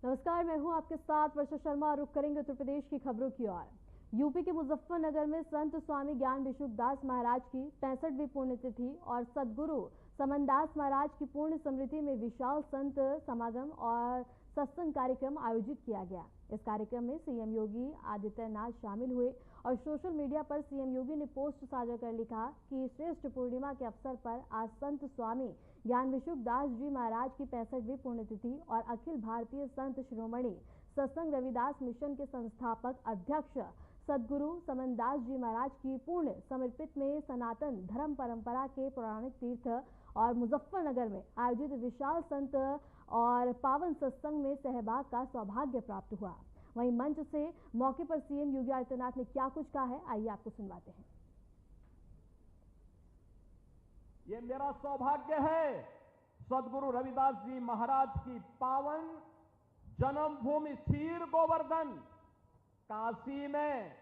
नमस्कार, मैं हूं आपके साथ वर्षा शर्मा। रुक करेंगे उत्तर प्रदेश की खबरों की ओर। यूपी के मुजफ्फरनगर में संत स्वामी ज्ञान भिक्षुक दास महाराज की 65वीं पुण्यतिथि और सदगुरु समनदास महाराज की पूर्ण स्मृति में विशाल संत समागम और सत्संग कार्यक्रम आयोजित किया गया। इस कार्यक्रम में सीएम योगी आदित्यनाथ शामिल हुए और सोशल मीडिया पर सीएम योगी ने पोस्ट साझा कर लिखा कि श्रेष्ठ पूर्णिमा के अवसर पर आज संत स्वामी ज्ञान भिक्षुक दास जी महाराज की 65वीं पुण्यतिथि और अखिल भारतीय संत शिरोमणि सत्संग रविदास मिशन के संस्थापक अध्यक्ष सदगुरु समनदास जी महाराज की पूर्ण समर्पित में सनातन धर्म परंपरा के पौराणिक तीर्थ और मुजफ्फरनगर में आयोजित विशाल संत और पावन सत्संग में सहभाग का सौभाग्य प्राप्त हुआ। वहीं मंच से मौके पर सीएम योगी आदित्यनाथ ने क्या कुछ कहा है, आइए आपको सुनवाते हैं। ये मेरा सौभाग्य है सदगुरु रविदास जी महाराज की पावन जन्मभूमि क्षीर गोवर्धन काशी में,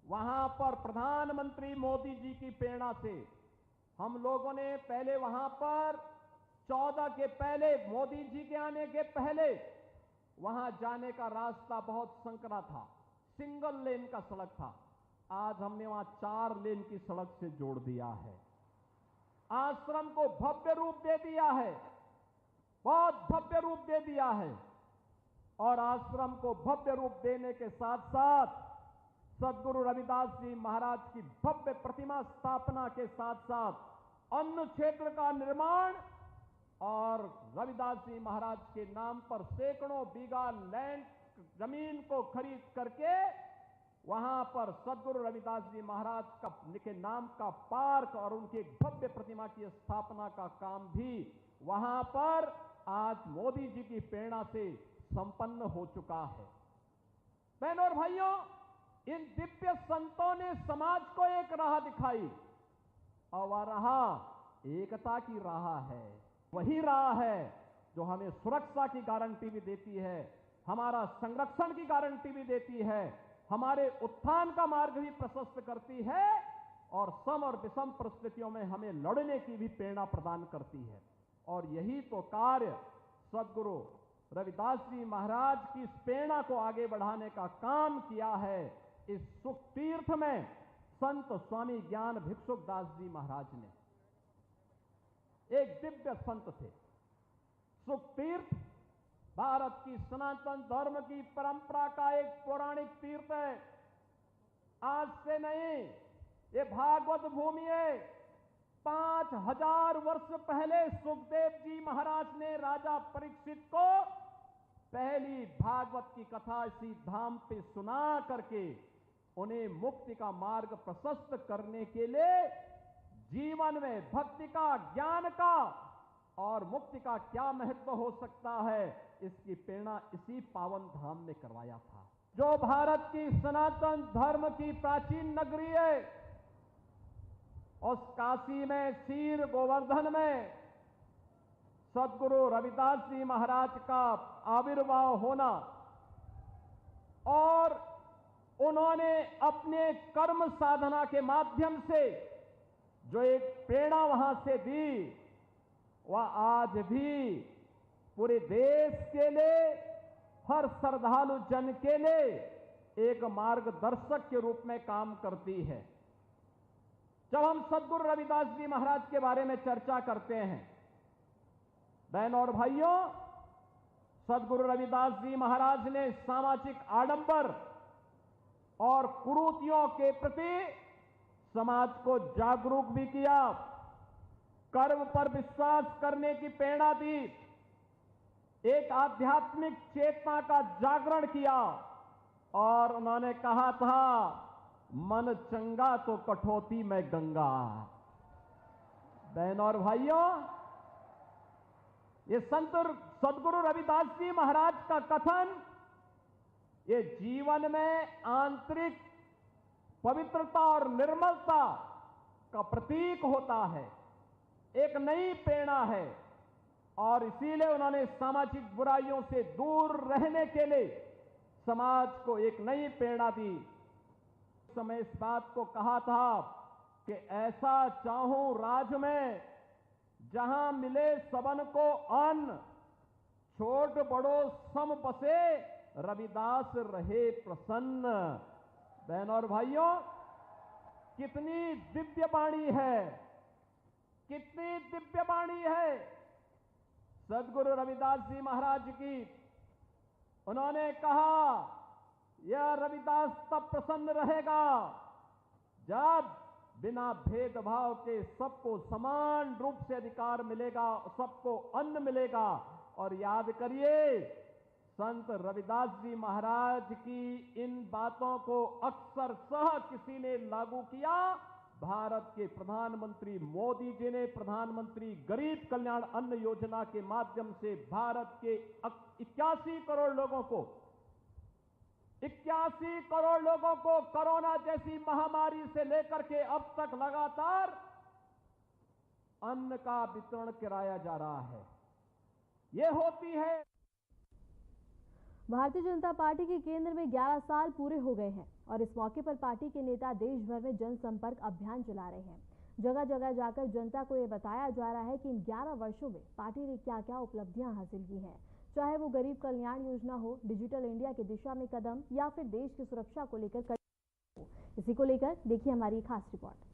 वहां पर प्रधानमंत्री मोदी जी की प्रेरणा से हम लोगों ने पहले वहां पर 14 के पहले, मोदी जी के आने के पहले वहां जाने का रास्ता बहुत संकरा था, सिंगल लेन का सड़क था। आज हमने वहां 4 लेन की सड़क से जोड़ दिया है। आश्रम को भव्य रूप दे दिया है, बहुत भव्य रूप दे दिया है। और आश्रम को भव्य रूप देने के साथ साथ सदगुरु रविदास जी महाराज की भव्य प्रतिमा स्थापना के साथ साथ अन्न क्षेत्र का निर्माण और रविदास जी महाराज के नाम पर सैकड़ों बीघा लैंड जमीन को खरीद करके वहां पर सदगुरु रविदास जी महाराज के नाम का पार्क और उनकी भव्य प्रतिमा की स्थापना का काम भी वहां पर आज मोदी जी की प्रेरणा से संपन्न हो चुका है। बहनों और भाइयों, इन दिव्य संतों ने समाज को एक राह दिखाई और वह राह एकता की राह है। वही राह है जो हमें सुरक्षा की गारंटी भी देती है, हमारा संरक्षण की गारंटी भी देती है, हमारे उत्थान का मार्ग भी प्रशस्त करती है और सम और विषम परिस्थितियों में हमें लड़ने की भी प्रेरणा प्रदान करती है। और यही तो कार्य सदगुरु रविदास जी महाराज की प्रेरणा को आगे बढ़ाने का काम किया है। इस सुख तीर्थ में संत स्वामी ज्ञान भिक्षुक दास जी महाराज ने, एक दिव्य संत थे। सुख तीर्थ भारत की सनातन धर्म की परंपरा का एक पौराणिक तीर्थ है। आज से नहीं, ये भागवत भूमि है। 5000 वर्ष पहले सुखदेव जी महाराज ने राजा परीक्षित को पहली भागवत की कथा इसी धाम पे सुना करके उन्हें मुक्ति का मार्ग प्रशस्त करने के लिए जीवन में भक्ति का, ज्ञान का और मुक्ति का क्या महत्व हो सकता है, इसकी प्रेरणा इसी पावन धाम ने करवाया था। जो भारत की सनातन धर्म की प्राचीन नगरी है, उस काशी में, क्षीर गोवर्धन में सदगुरु रविदास जी महाराज का आविर्भाव होना और उन्होंने अपने कर्म साधना के माध्यम से जो एक प्रेरणा वहां से दी, वह आज भी पूरे देश के लिए, हर श्रद्धालु जन के लिए एक मार्गदर्शक के रूप में काम करती है। जब हम सदगुरु रविदास जी महाराज के बारे में चर्चा करते हैं, बहनों और भाइयों, सदगुरु रविदास जी महाराज ने सामाजिक आडंबर और कुरीतियों के प्रति समाज को जागरूक भी किया, कर्म पर विश्वास करने की प्रेरणा दी, एक आध्यात्मिक चेतना का जागरण किया और उन्होंने कहा था, मन चंगा तो कठौती में गंगा। बहनों और भाइयों, ये संत सदगुरु रविदास जी महाराज का कथन ये जीवन में आंतरिक पवित्रता और निर्मलता का प्रतीक होता है, एक नई प्रेरणा है। और इसीलिए उन्होंने सामाजिक बुराइयों से दूर रहने के लिए समाज को एक नई प्रेरणा दी। उस समय इस बात को कहा था कि ऐसा चाहूं राज में जहां मिले सबन को अन्न, छोट बड़ो सम बसे, रविदास रहे प्रसन्न। बहनों और भाइयों, कितनी दिव्य वाणी है, कितनी दिव्य वाणी है सदगुरु रविदास जी महाराज की। उन्होंने कहा, यह रविदास तब प्रसन्न रहेगा जब बिना भेदभाव के सबको समान रूप से अधिकार मिलेगा, सबको अन्न मिलेगा। और याद करिए, संत रविदास जी महाराज की इन बातों को अक्सर सह किसी ने लागू किया। भारत के प्रधानमंत्री मोदी जी ने प्रधानमंत्री गरीब कल्याण अन्न योजना के माध्यम से भारत के 81 करोड़ लोगों को कोरोना जैसी महामारी से लेकर के अब तक लगातार अन्न का वितरण कराया जा रहा है। ये होती है। भारतीय जनता पार्टी के केंद्र में 11 साल पूरे हो गए हैं और इस मौके पर पार्टी के नेता देश भर में जनसंपर्क अभियान चला रहे हैं। जगह जगह जाकर जनता को ये बताया जा रहा है कि इन 11 वर्षों में पार्टी ने क्या क्या उपलब्धियां हासिल की हैं, चाहे वो गरीब कल्याण योजना हो, डिजिटल इंडिया की दिशा में कदम या फिर देश की सुरक्षा को लेकर हो। इसी को लेकर देखिए हमारी खास रिपोर्ट।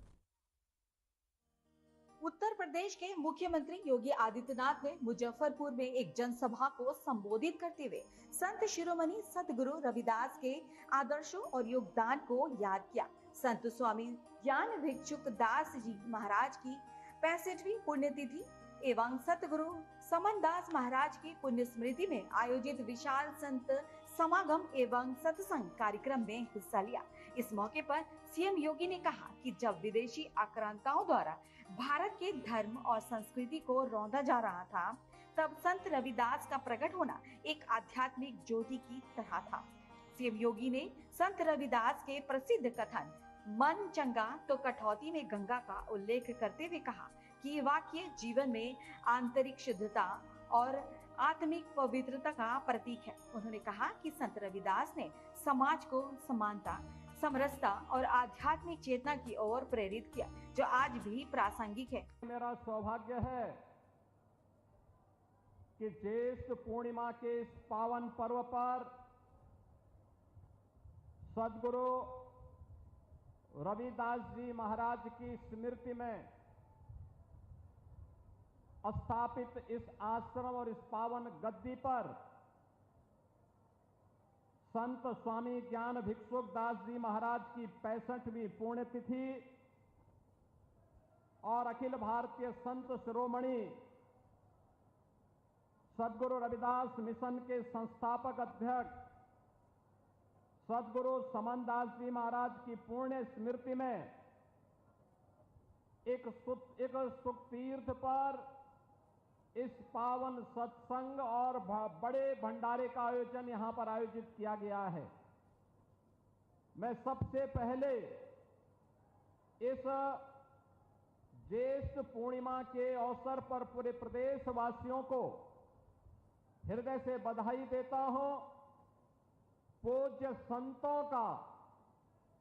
उत्तर प्रदेश के मुख्यमंत्री योगी आदित्यनाथ ने मुजफ्फरपुर में एक जनसभा को संबोधित करते हुए संत शिरोमणि सदगुरु रविदास के आदर्शों और योगदान को याद किया। संत स्वामी ज्ञान भिक्षुक दास जी महाराज की 65वीं पुण्यतिथि एवं सतगुरु समन दास महाराज की पुण्य स्मृति में आयोजित विशाल संत समागम एवं सत्संग कार्यक्रम में हिस्सा लिया। इस मौके पर सीएम योगी ने कहा कि जब विदेशी आक्रांताओं द्वारा भारत के धर्म और संस्कृति को रौंदा जा रहा था, तब संत रविदास का प्रकट होना एक आध्यात्मिक ज्योति की तरह था। सीएम योगी ने संत रविदास के प्रसिद्ध कथन मन चंगा तो कठौती में गंगा का उल्लेख करते हुए कहा कि ये वाक्य जीवन में आंतरिक शुद्धता और आत्मिक पवित्रता का प्रतीक है। उन्होंने कहा कि संत रविदास ने समाज को समानता, समरसता और आध्यात्मिक चेतना की ओर प्रेरित किया, जो आज भी प्रासंगिक है। मेरा सौभाग्य है कि ज्येष्ठ पूर्णिमा के इस पावन पर्व पर सदगुरु रविदास जी महाराज की स्मृति में स्थापित इस आश्रम और इस पावन गद्दी पर संत स्वामी ज्ञान भिक्षुक दास जी महाराज की 65वीं पुण्यतिथि और अखिल भारतीय संत शिरोमणि सदगुरु रविदास मिशन के संस्थापक अध्यक्ष सदगुरु समन दास जी महाराज की पुण्य स्मृति में एक सुख तीर्थ पर इस पावन सत्संग और बड़े भंडारे का आयोजन यहां पर आयोजित किया गया है। मैं सबसे पहले इस ज्येष्ठ पूर्णिमा के अवसर पर पूरे प्रदेशवासियों को हृदय से बधाई देता हूं। पूज्य संतों का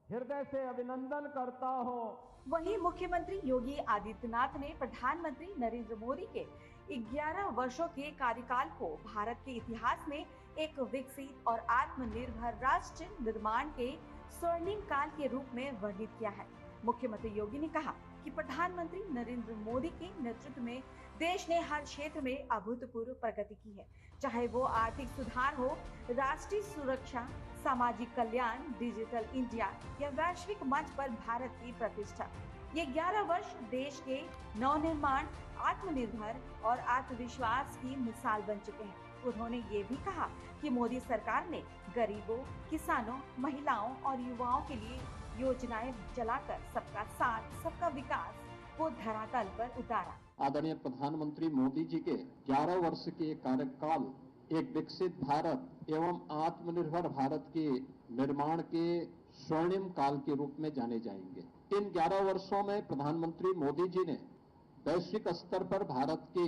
हृदय से अभिनंदन करता हूं। वहीं मुख्यमंत्री योगी आदित्यनाथ ने प्रधानमंत्री नरेंद्र मोदी के 11 वर्षों के कार्यकाल को भारत के इतिहास में एक विकसित और आत्मनिर्भर राष्ट्र निर्माण के स्वर्णिम काल के रूप में वर्णित किया है। मुख्यमंत्री योगी ने कहा कि प्रधानमंत्री नरेंद्र मोदी के नेतृत्व में देश ने हर क्षेत्र में अभूतपूर्व प्रगति की है, चाहे वो आर्थिक सुधार हो, राष्ट्रीय सुरक्षा, सामाजिक कल्याण, डिजिटल इंडिया या वैश्विक मंच पर भारत की प्रतिष्ठा। ये 11 वर्ष देश के नवनिर्माण, आत्मनिर्भर और आत्मविश्वास की मिसाल बन चुके हैं। उन्होंने ये भी कहा कि मोदी सरकार ने गरीबों, किसानों, महिलाओं और युवाओं के लिए योजनाएं चलाकर सबका साथ, सबका विकास को धरातल पर उतारा। आदरणीय प्रधानमंत्री मोदी जी के 11 वर्ष के कार्यकाल एक विकसित भारत एवं आत्मनिर्भर भारत के निर्माण के स्वर्णिम काल के रूप में जाने जाएंगे। इन 11 वर्षों में प्रधानमंत्री मोदी जी ने वैश्विक स्तर पर भारत के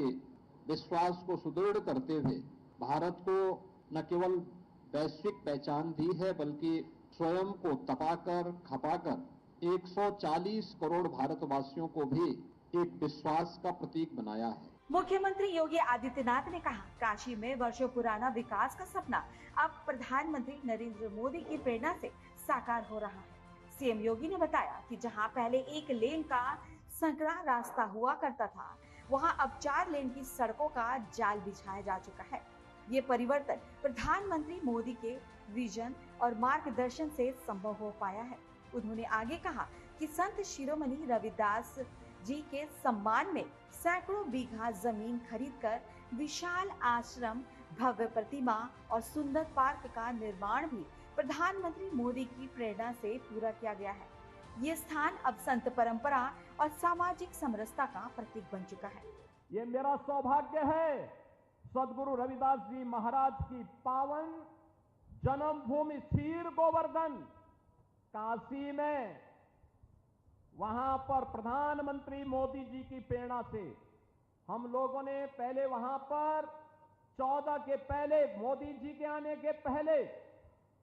विश्वास को सुदृढ़ करते हुए भारत को न केवल वैश्विक पहचान दी है, बल्कि स्वयं को तपाकर, खपाकर 140 करोड़ भारतवासियों को भी एक विश्वास का प्रतीक बनाया है। मुख्यमंत्री योगी आदित्यनाथ ने कहा, काशी में वर्षों पुराना विकास का सपना अब प्रधानमंत्री नरेंद्र मोदी की प्रेरणा से साकार हो रहा है। सीएम योगी ने बताया कि जहां पहले एक लेन का संकरा रास्ता हुआ करता था, वहां अब 4 लेन की सड़कों का जाल बिछाया जा चुका है। ये परिवर्तन प्रधानमंत्री मोदी के विजन और मार्गदर्शन से संभव हो पाया है। उन्होंने आगे कहा कि संत शिरोमणि रविदास जी के सम्मान में सैकड़ों बीघा जमीन खरीदकर विशाल आश्रम, भव्य प्रतिमा और सुंदर पार्क का निर्माण भी प्रधानमंत्री मोदी की प्रेरणा से पूरा किया गया है। ये स्थान अब संत परंपरा और सामाजिक समरसता का प्रतीक बन चुका है। ये मेरा सौभाग्य है, सदगुरु रविदास जी महाराज की पावन जन्मभूमि क्षीर गोवर्धन काशी में, वहां पर प्रधानमंत्री मोदी जी की प्रेरणा से हम लोगों ने पहले वहां पर 14 के पहले, मोदी जी के आने के पहले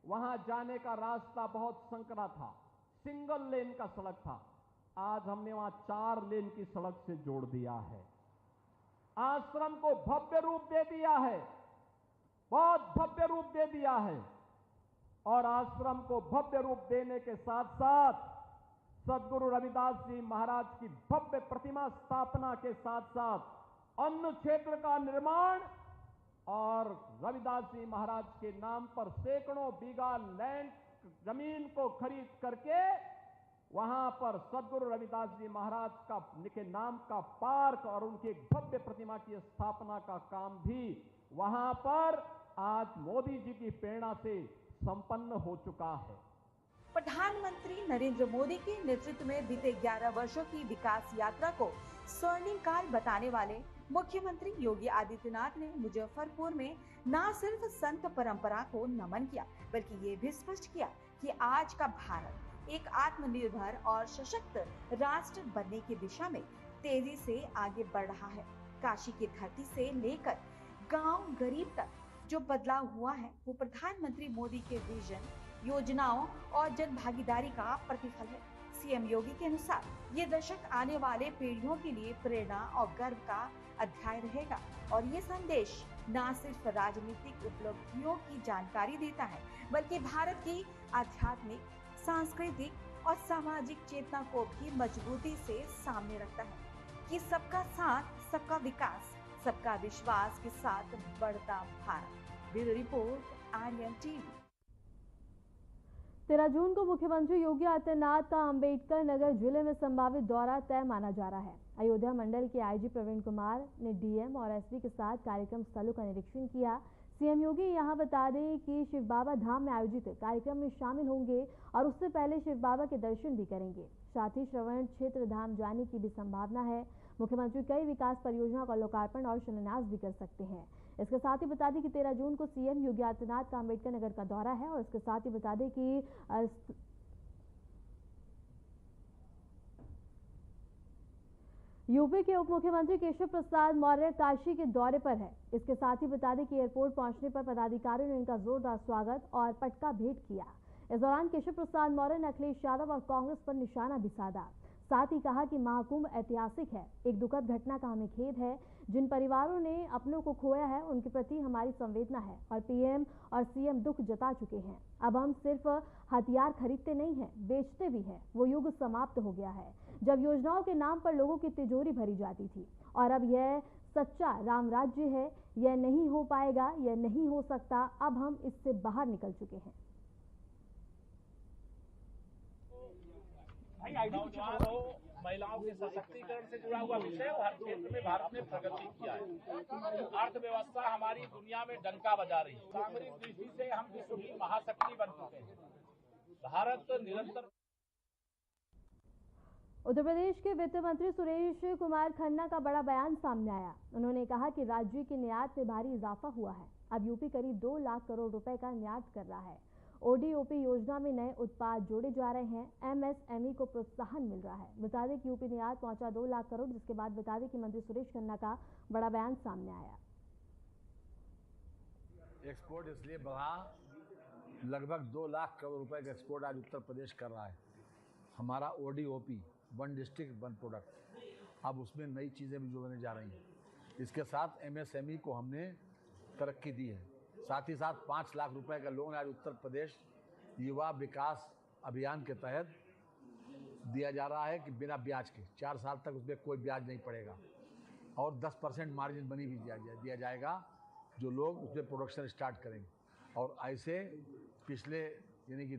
वहां जाने का रास्ता बहुत संकरा था, सिंगल लेन का सड़क था। आज हमने वहां 4 लेन की सड़क से जोड़ दिया है। आश्रम को भव्य रूप दे दिया है, बहुत भव्य रूप दे दिया है। और आश्रम को भव्य रूप देने के साथ साथ सदगुरु रविदास जी महाराज की भव्य प्रतिमा स्थापना के साथ साथ अन्न क्षेत्र का निर्माण और रविदास जी महाराज के नाम पर सैकड़ों बीघा लैंड जमीन को खरीद करके वहां पर सदगुरु रविदास जी महाराज का के नाम का पार्क और उनकी एक भव्य प्रतिमा की स्थापना का काम भी वहां पर आज मोदी जी की प्रेरणा से संपन्न हो चुका है। प्रधानमंत्री नरेंद्र मोदी के नेतृत्व में बीते 11 वर्षों की विकास यात्रा को स्वर्णिम काल बताने वाले मुख्यमंत्री योगी आदित्यनाथ ने मुजफ्फरपुर में न सिर्फ संत परंपरा को नमन किया, बल्कि ये भी स्पष्ट किया कि आज का भारत एक आत्मनिर्भर और सशक्त राष्ट्र बनने की दिशा में तेजी से आगे बढ़ रहा है। काशी की धरती से लेकर गांव गरीब तक जो बदलाव हुआ है, वो प्रधानमंत्री मोदी के विजन, योजनाओं और जन भागीदारी का प्रतिफल है। सीएम योगी के अनुसार ये दशक आने वाले पीढ़ियों के लिए प्रेरणा और गर्व का अध्याय रहेगा और ये संदेश न सिर्फ राजनीतिक उपलब्धियों की जानकारी देता है, बल्कि भारत की आध्यात्मिक, सांस्कृतिक और सामाजिक चेतना को भी मजबूती से सामने रखता है कि सबका साथ, सबका विकास, सबका विश्वास के साथ बढ़ता Bharat. Bureau report, Aryan TV. 13 जून को मुख्यमंत्री योगी आदित्यनाथ का अंबेडकर नगर जिले में संभावित दौरा तय माना जा रहा है। अयोध्या मंडल के आईजी प्रवीण कुमार ने डीएम और एसपी के साथ कार्यक्रम स्थलों का निरीक्षण किया। सीएम योगी यहां बता दें कि शिव बाबा धाम में आयोजित कार्यक्रम में शामिल होंगे और उससे पहले शिव बाबा के दर्शन भी करेंगे। साथ ही श्रवण क्षेत्र धाम जाने की भी संभावना है। मुख्यमंत्री कई विकास परियोजनाओं का लोकार्पण और शिलान्यास भी कर सकते हैं। इसके साथ ही बता दें कि 13 जून को सीएम योगी आदित्यनाथ का अंबेडकर नगर का दौरा है और इसके साथ ही बता दें कि यूपी के उप मुख्यमंत्री केशव प्रसाद मौर्य काशी के दौरे पर है। इसके साथ ही बता दें कि एयरपोर्ट पहुंचने पर पदाधिकारियों ने इनका जोरदार स्वागत और पटका भेंट किया। इस दौरान केशव प्रसाद मौर्य ने अखिलेश यादव और कांग्रेस पर निशाना भी साधा। साथ ही कहा कि महाकुंभ ऐतिहासिक है, एक दुखद घटना का हमें खेद है। जिन परिवारों ने अपनों को खोया है उनके प्रति हमारी संवेदना है और पीएम और सीएम दुख जता चुके हैं। अब हम सिर्फ हथियार खरीदते नहीं हैं, बेचते भी हैं। वो युग समाप्त हो गया है जब योजनाओं के नाम पर लोगों की तिजोरी भरी जाती थी और अब यह सच्चा राम राज्य है। यह नहीं हो पाएगा, यह नहीं हो सकता। अब हम इससे बाहर निकल चुके हैं। महिलाओं के सशक्तिकरण से जुड़ा हुआ विषय हर क्षेत्र में भारत ने प्रगति किया है। अर्थव्यवस्था हमारी दुनिया में डंका बजा रही है। सामरिक दृष्टि से हम विश्व की महाशक्ति बन चुके हैं। भारत निरंतर। उत्तर प्रदेश के वित्त मंत्री सुरेश कुमार खन्ना का बड़ा बयान सामने आया। उन्होंने कहा कि राज्य के निर्यात में भारी इजाफा हुआ है। अब यूपी करीब 2 लाख करोड़ रुपए का निर्यात कर रहा है। ओडीओपी योजना में नए उत्पाद जोड़े जा रहे हैं। एमएसएमई को प्रोत्साहन मिल रहा है। बता दें कि यूपी निर्यात पहुंचा 2 लाख करोड़, जिसके बाद बता दें कि मंत्री सुरेश खन्ना का बड़ा बयान सामने आया। एक्सपोर्ट इसलिए बढ़ा, लगभग 2 लाख करोड़ रुपए का एक्सपोर्ट आज उत्तर प्रदेश कर रहा है। हमारा ODOP, one district one product, अब उसमें नई चीज़ें भी जोड़ने जा रही हैं। इसके साथ MSME को हमने तरक्की दी है। साथ ही साथ 5 लाख रुपए का लोन आज उत्तर प्रदेश युवा विकास अभियान के तहत दिया जा रहा है कि बिना ब्याज के 4 साल तक उसमें कोई ब्याज नहीं पड़ेगा और 10% मार्जिन मनी भी दिया जाएगा जो लोग उसमें प्रोडक्शन स्टार्ट करेंगे। और ऐसे पिछले यानी कि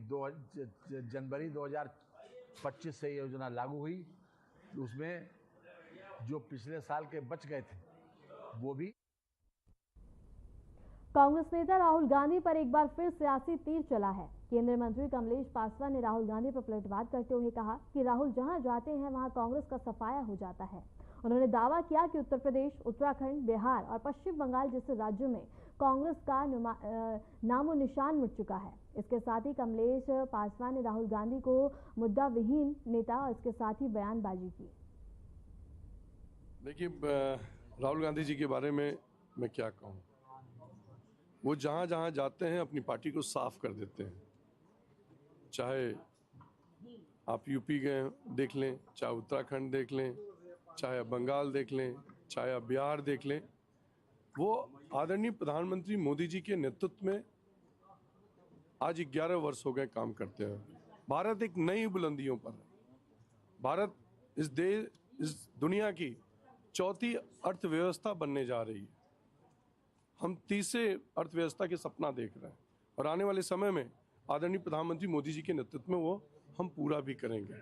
जनवरी 2025 से योजना लागू हुई, उसमें जो पिछले साल के बच गए थे वो भी। कांग्रेस नेता राहुल गांधी पर एक बार फिर सियासी तीर चला है। केंद्रीय मंत्री कमलेश पासवान ने राहुल गांधी पर पलटवार करते हुए कहा कि राहुल जहां जाते हैं वहां कांग्रेस का सफाया हो जाता है। उन्होंने दावा किया कि उत्तर प्रदेश, उत्तराखंड, बिहार और पश्चिम बंगाल जैसे राज्यों में कांग्रेस का नामो निशान मिट चुका है। इसके साथ ही कमलेश पासवान ने राहुल गांधी को मुद्दा विहीन नेता और इसके साथ ही बयानबाजी की। देखिए, राहुल गांधी जी के बारे में मैं क्या कहूँ, वो जहाँ जहाँ जाते हैं अपनी पार्टी को साफ कर देते हैं। चाहे आप यूपी गए देख लें, चाहे उत्तराखंड देख लें, चाहे बंगाल देख लें, चाहे आप बिहार देख लें, वो आदरणीय प्रधानमंत्री मोदी जी के नेतृत्व में आज 11 वर्ष हो गए काम करते हैं। भारत एक नई बुलंदियों पर है। भारत इस दुनिया की चौथी अर्थव्यवस्था बनने जा रही है। हम तीसरे अर्थव्यवस्था के सपना देख रहे हैं और आने वाले समय में आदरणीय प्रधानमंत्री मोदी जी के नेतृत्व में वो हम पूरा भी करेंगे।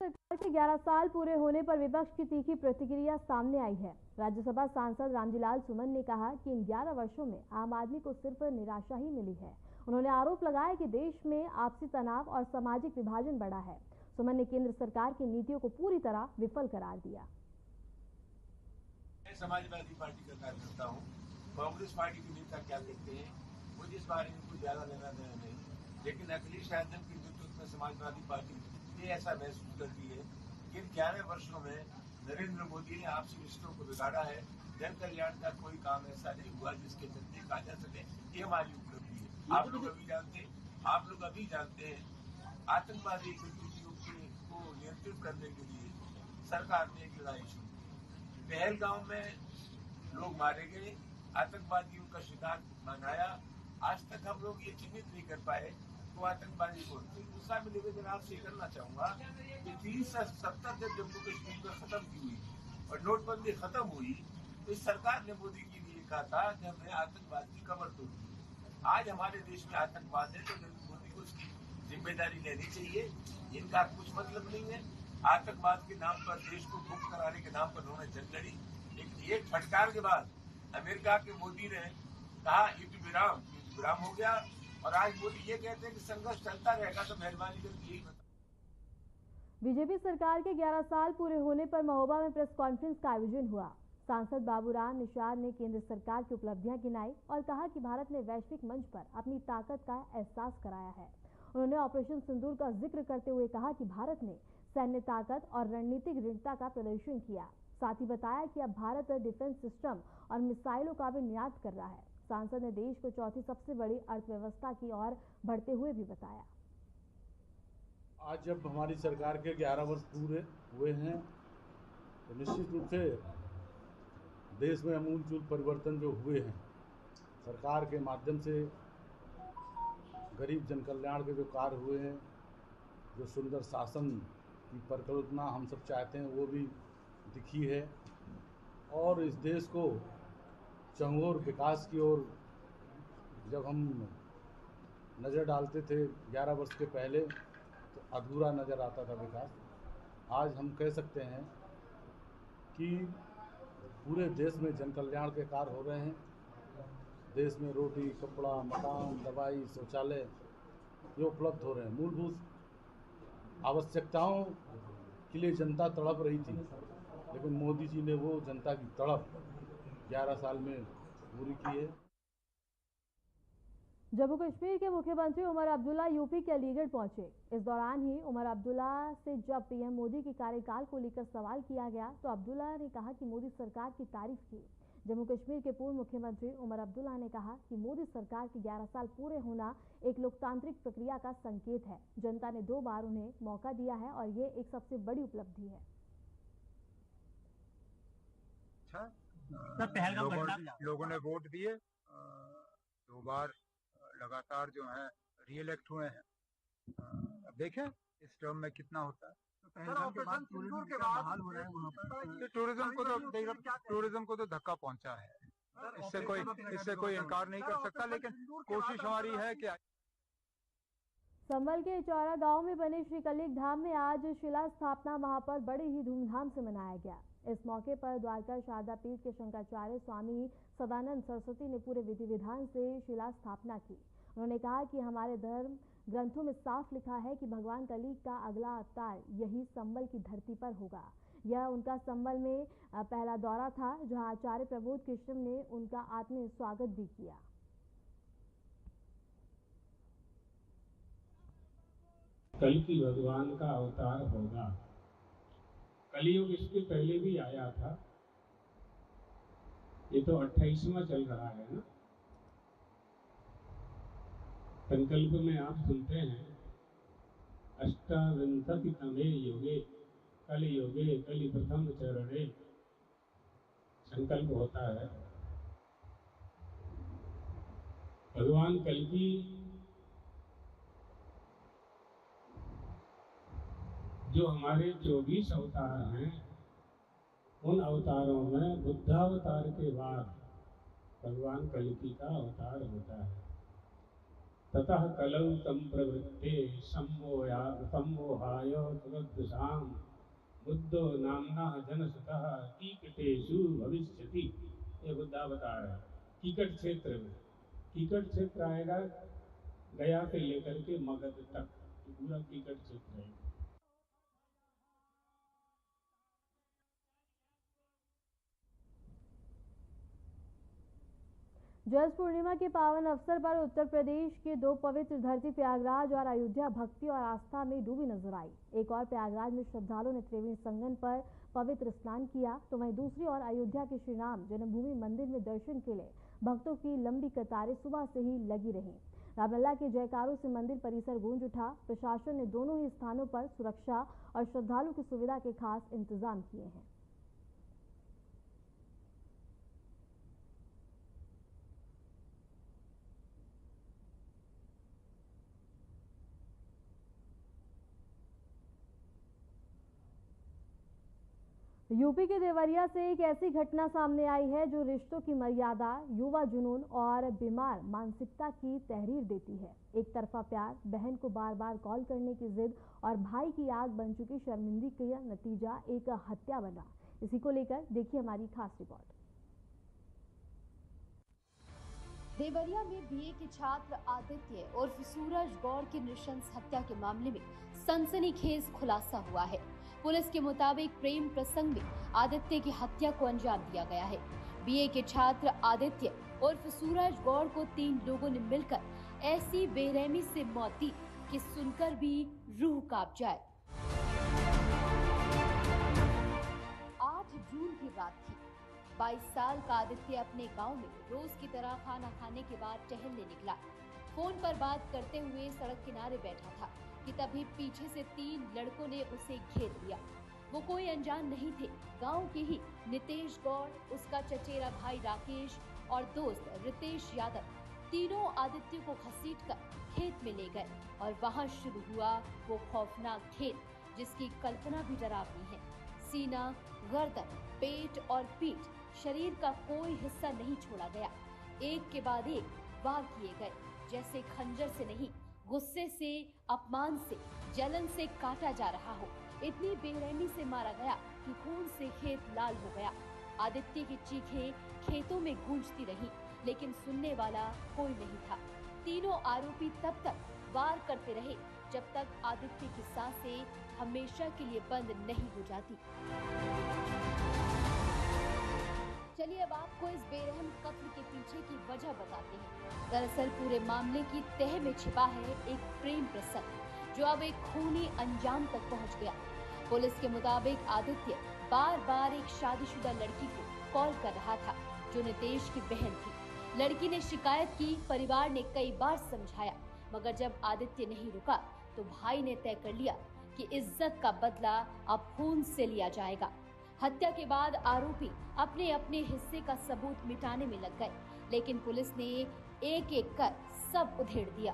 सरकार के 11 साल पूरे होने पर विपक्ष की तीखी प्रतिक्रिया सामने आई है। राज्यसभा सांसद रामजीलाल सुमन ने कहा कि इन 11 वर्षों में आम आदमी को सिर्फ निराशा ही मिली है। उन्होंने आरोप लगाया कि देश में आपसी तनाव और सामाजिक विभाजन बढ़ा है। सुमन ने केंद्र सरकार की नीतियों को पूरी तरह विफल करार दिया। मैं समाजवादी पार्टी का कार्यकर्ता हूँ। कांग्रेस पार्टी के नेता क्या कहते हैं मुझे इस बारे में कुछ ज्यादा लेना देना नहीं, लेकिन अखिलेश यादव के नेतृत्व में समाजवादी पार्टी ये ऐसा महसूस करती है कि इन 11 वर्षों में नरेंद्र मोदी ने आपसी रिश्तों को बिगाड़ा है। जन कल्याण का कोई काम ऐसा नहीं हुआ जिसके चलते कहा जा सके ये हमारी उपलब्धि है। आप लोग अभी जानते हैं आतंकवादी गतिविधियों को नियंत्रित करने के लिए सरकार ने एक लड़ाई शुरू की। पहलगांव में लोग मारे गए, आतंकवादियों का शिकार बनाया। आज तक हम लोग ये चिन्हित नहीं कर पाए तो आतंकवादी को। दूसरा मैं निवेदन आपसे करना चाहूंगा कि 1970 जब जम्मू कश्मीर में खत्म की हुई और नोटबंदी खत्म हुई तो इस सरकार ने मोदी के लिए कहा था कि हमने आतंकवाद की कमर तोड़ दी। आज हमारे देश में आतंकवाद है तो मोदी को उसकी जिम्मेदारी लेनी चाहिए। इनका कुछ मतलब नहीं है। आतंकवाद के नाम पर, देश को मुक्त कराने के नाम पर उन्होंने जंग लड़ी। एक फटकार के बाद अमेरिका के मोदी ने कहा युद्ध विराम हो गया और आज मोदी ये कहते हैं कि संघर्ष चलता रहेगा। तो मेहरबानी करके यही बता। बीजेपी सरकार के 11 साल पूरे होने पर महोबा में प्रेस कॉन्फ्रेंस का आयोजन हुआ। सांसद बाबूराम निषाद ने केंद्र सरकार की उपलब्धियां गिनाई और कहा कि भारत ने वैश्विक मंच पर अपनी ताकत का एहसास कराया है। उन्होंने ऑपरेशन सिंदूर का जिक्र करते हुए कहा कि भारत ने सैन्य ताकत और रणनीतिक दृढ़ता का प्रदर्शन किया। साथ ही बताया कि अब भारत डिफेंस सिस्टम और मिसाइलों का भी निर्यात कर रहा है। सांसद ने देश को चौथी सबसे बड़ी अर्थव्यवस्था की ओर बढ़ते हुए भी बताया। आज जब हमारी सरकार के 11 वर्ष पूरे हुए हैं तो निश्चित रूप से देश में आमूलचूल परिवर्तन जो हुए हैं, सरकार के माध्यम से गरीब जन कल्याण के जो कार्य हुए हैं, जो सुंदर शासन की परिकल्पना हम सब चाहते हैं वो भी दिखी है और इस देश को चहुओर विकास की ओर जब हम नज़र डालते थे 11 वर्ष के पहले तो अधूरा नज़र आता था विकास। आज हम कह सकते हैं कि पूरे देश में जन कल्याण के कार्य हो रहे हैं। देश में रोटी, कपड़ा, मकान, दवाई, शौचालय ये उपलब्ध हो रहे हैं। मूलभूत आवश्यकताओं के लिए जनता तड़प रही थी, लेकिन मोदी जी ने वो जनता की तड़प 11 साल में पूरी की है। जम्मू कश्मीर के मुख्यमंत्री उमर अब्दुल्ला यूपी के अलीगढ़ पहुंचे। इस दौरान ही उमर अब्दुल्ला से जब पीएम मोदी के कार्यकाल को लेकर सवाल किया गया तो अब्दुल्ला ने कहा कि मोदी सरकार की तारीफ की। जम्मू कश्मीर के पूर्व मुख्यमंत्री उमर अब्दुल्ला ने कहा कि मोदी सरकार के 11 साल पूरे होना एक लोकतांत्रिक प्रक्रिया का संकेत है। जनता ने 2 बार उन्हें मौका दिया है और ये एक सबसे बड़ी उपलब्धि है। अच्छा। लोगों ने वोट दिए, 2 बार लगातार जो है रीइलेक्ट हुए हैं। अब देखें इस टर्म में कितना होता है। टूरिज्म को तो धक्का पहुंचा है, इससे कोई इनकार नहीं कर सकता, लेकिन कोशिश हमारी है कि संभल के इचौरा गांव में बने श्री कलिक धाम में आज शिला स्थापना महापर्व बड़े ही धूमधाम से मनाया गया। इस मौके पर द्वारका शारदा पीठ के शंकराचार्य स्वामी सदानंद सरस्वती ने पूरे विधि विधान से शिला स्थापना की। उन्होंने कहा कि हमारे धर्म ग्रंथों में साफ लिखा है कि भगवान कलिक का अगला अवतार यही संभल की धरती पर होगा। यह उनका संभल में पहला दौरा था, जहां आचार्य प्रबोध कृष्ण ने उनका आत्मीय स्वागत भी किया। कल्कि भगवान का अवतार होगा। कलियुग इसके पहले भी आया था, ये तो 28वां चल रहा है ना। संकल्प में आप सुनते हैं अष्टाविंशतितमे युगे कलियुगे कलि प्रथम चरणे संकल्प होता है। भगवान कल्कि जो हमारे 24 अवतार हैं, उन अवतारों में बुद्धावतार के बाद भगवान कल्कि का अवतार होता है। ततः कलौ संप्रवृत्ते सम्मोहाय सुरद्दशाम बुद्धो नामना जनसुतः कीकटेषु भविष्यति। ये बुद्धावतार है। कीकट क्षेत्र में, कीकट क्षेत्र आएगा गया से लेकर के मगध तक, पूरा कीकट क्षेत्र है। जल पूर्णिमा के पावन अवसर पर उत्तर प्रदेश के 2 पवित्र धरती प्रयागराज और अयोध्या भक्ति और आस्था में डूबी नजर आई। एक और प्रयागराज में श्रद्धालुओं ने त्रिवेणी संगम पर पवित्र स्नान किया, तो वहीं दूसरी ओर अयोध्या के श्री राम जन्मभूमि मंदिर में दर्शन के लिए भक्तों की लंबी कतारें सुबह से ही लगी रहीं। रामलला के जयकारों से मंदिर परिसर गूंज उठा। प्रशासन ने दोनों ही स्थानों पर सुरक्षा और श्रद्धालुओं की सुविधा के खास इंतजाम किए हैं। यूपी के देवरिया से एक ऐसी घटना सामने आई है जो रिश्तों की मर्यादा, युवा जुनून और बीमार मानसिकता की तहरीर देती है। एक तरफा प्यार, बहन को बार बार कॉल करने की जिद और भाई की आग बन चुकी शर्मिंदगी का नतीजा एक हत्या बना। इसी को लेकर देखिए हमारी खास रिपोर्ट। देवरिया में बीए के छात्र आदित्य उर्फ सूरज गौड़ की नृशंस हत्या के मामले में सनसनीखेज खुलासा हुआ है। पुलिस के मुताबिक प्रेम प्रसंग में आदित्य की हत्या को अंजाम दिया गया है। बीए के छात्र आदित्य उर्फ सूरज गौड़ को 3 लोगों ने मिलकर ऐसी बेरहमी से मौत दी कि सुनकर भी रूह कांप जाए। 8 जून की रात थी। 22 साल का आदित्य अपने गांव में रोज की तरह खाना खाने के बाद टहलने निकला। फोन पर बात करते हुए सड़क किनारे बैठा था कि तभी पीछे से 3 लड़कों ने उसे घेर लिया। वो कोई अनजान नहीं थे, गांव के ही नितेश गौड़, उसका चचेरा भाई राकेश और दोस्त रितेश यादव। तीनों आदित्य को घसीटकर खेत में ले गए और वहां शुरू हुआ वो खौफनाक खेल जिसकी कल्पना भी डरावनी है। सीना, गर्दन, पेट और पीठ, शरीर का कोई हिस्सा नहीं छोड़ा गया। एक के बाद एक वार किए गए, जैसे खंजर से नहीं, गुस्से से, अपमान से, जलन से काटा जा रहा हो। इतनी बेरहमी से मारा गया कि खून से खेत लाल हो गया। आदित्य की चीखें खेतों में गूंजती रही, लेकिन सुनने वाला कोई नहीं था। तीनों आरोपी तब तक वार करते रहे जब तक आदित्य की सांसें हमेशा के लिए बंद नहीं हो जाती। चलिए अब आपको इस बेरहम कत्ल के पीछे की वजह बताते हैं। दरअसल पूरे मामले की तह में छिपा है एक प्रेम प्रसंग जो अब एक खूनी अंजाम तक पहुंच गया। पुलिस के मुताबिक आदित्य बार बार एक शादीशुदा लड़की को कॉल कर रहा था जो नितेश की बहन थी। लड़की ने शिकायत की, परिवार ने कई बार समझाया, मगर जब आदित्य नहीं रुका तो भाई ने तय कर लिया कि इज्जत का बदला अब खून से लिया जाएगा। हत्या के बाद आरोपी अपने अपने हिस्से का सबूत मिटाने में लग गए, लेकिन पुलिस ने एक एक कर सब उधेड़ दिया।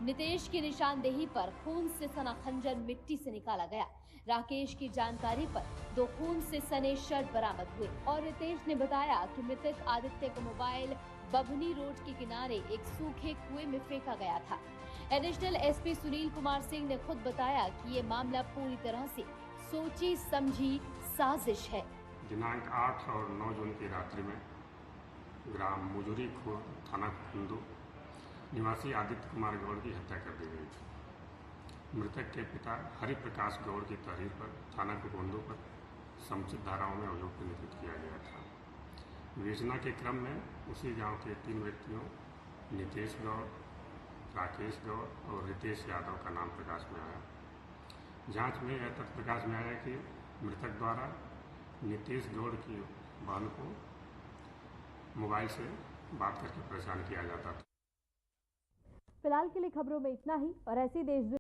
नितेश की निशानदेही पर खून से सना खंजर मिट्टी से निकाला गया। राकेश की जानकारी पर 2 खून से सने शर्ट बरामद हुए और रितेश ने बताया कि मृतक आदित्य का मोबाइल बभनी रोड के किनारे एक सूखे कुएं में फेंका गया था। एडिशनल एसपी सुनील कुमार सिंह ने खुद बताया कि ये मामला पूरी तरह से सोची समझी साजिश है। दिनांक 8 और 9 जून की रात्रि में ग्राम मुजूरी खुर्द थाना कुंदू निवासी आदित्य कुमार गौड़ की हत्या कर दी गई थी। मृतक के पिता हरिप्रकाश गौड़ की तहरीर पर थाना कुंदू पर समुचित धाराओं में अभियोग पंजीकृत किया गया था। विवेचना के क्रम में उसी गांव के 3 व्यक्तियों नितेश गौड़, राकेश गौड़ और रितेश यादव का नाम प्रकाश में आया। जांच में यह तथ्य प्रकाश में आया कि मृतक द्वारा नितेश गौड़ की बहन को मोबाइल से बात करके परेशान किया जाता था। फिलहाल के लिए खबरों में इतना ही और ऐसी देश